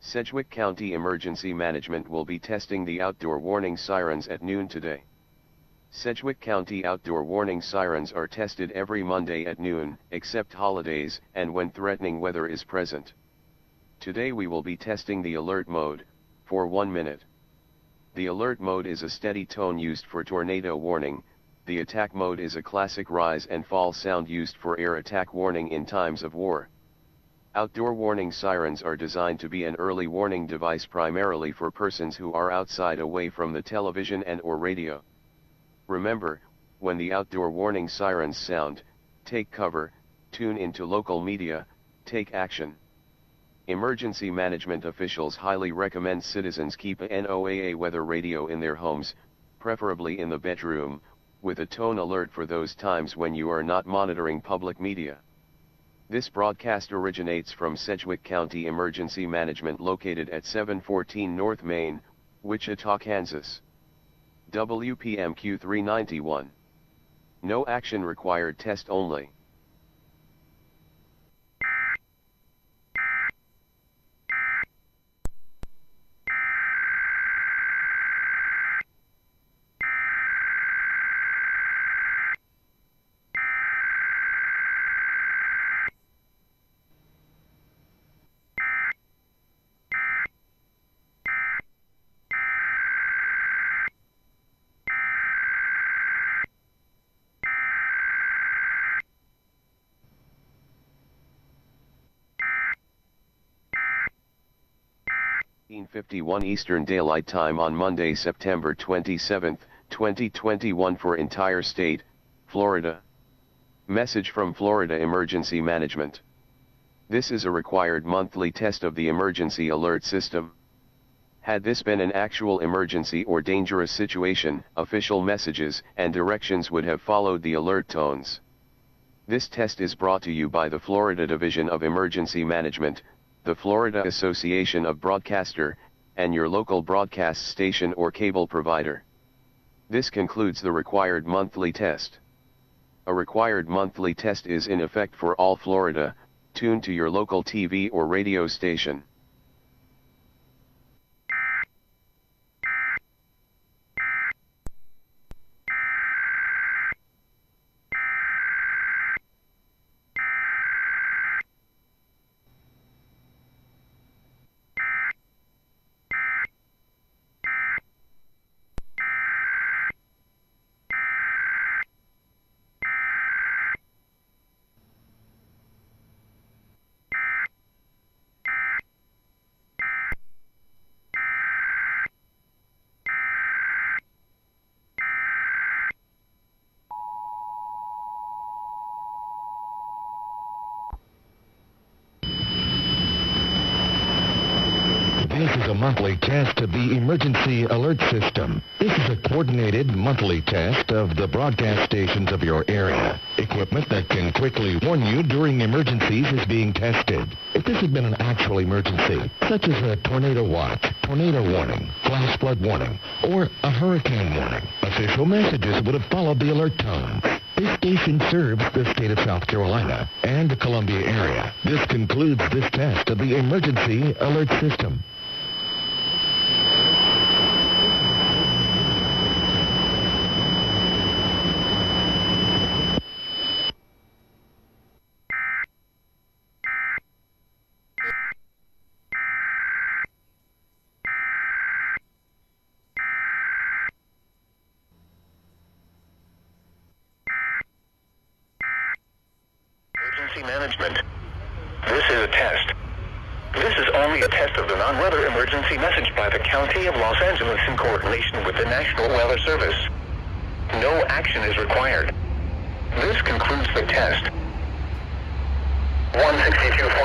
Sedgwick County Emergency Management will be testing the outdoor warning sirens at noon today. Sedgwick County outdoor warning sirens are tested every Monday at noon, except holidays and when threatening weather is present. Today we will be testing the alert mode, for 1 minute. The alert mode is a steady tone used for tornado warning. The attack mode is a classic rise and fall sound used for air attack warning in times of war. Outdoor warning sirens are designed to be an early warning device primarily for persons who are outside away from the television and/or radio. Remember, when the outdoor warning sirens sound, take cover, tune into local media, take action. Emergency management officials highly recommend citizens keep a NOAA weather radio in their homes, preferably in the bedroom, with a tone alert for those times when you are not monitoring public media. This broadcast originates from Sedgwick County Emergency Management located at 714 North Main, Wichita, Kansas. WPMQ 391. No action required, test only. .51 Eastern Daylight Time on Monday, September 27, 2021 for entire state, Florida. Message from Florida Emergency Management. This is a required monthly test of the emergency alert system. Had this been an actual emergency or dangerous situation, official messages and directions would have followed the alert tones. This test is brought to you by the Florida Division of Emergency Management, the Florida Association of Broadcaster, and your local broadcast station or cable provider. This concludes the required monthly test. A required monthly test is in effect for all Florida, tuned to your local TV or radio station. This is a monthly test of the emergency alert system. This is a coordinated monthly test of the broadcast stations of your area. Equipment that can quickly warn you during emergencies is being tested. If this had been an actual emergency, such as a tornado watch, tornado warning, flash flood warning, or a hurricane warning, official messages would have followed the alert tones. This station serves the state of South Carolina and the Columbia area. This concludes this test of the emergency alert system. Emergency management. This is a test. This is only a test of the non-weather emergency message by the County of Los Angeles in coordination with the National Weather Service. No action is required. This concludes the test. 162.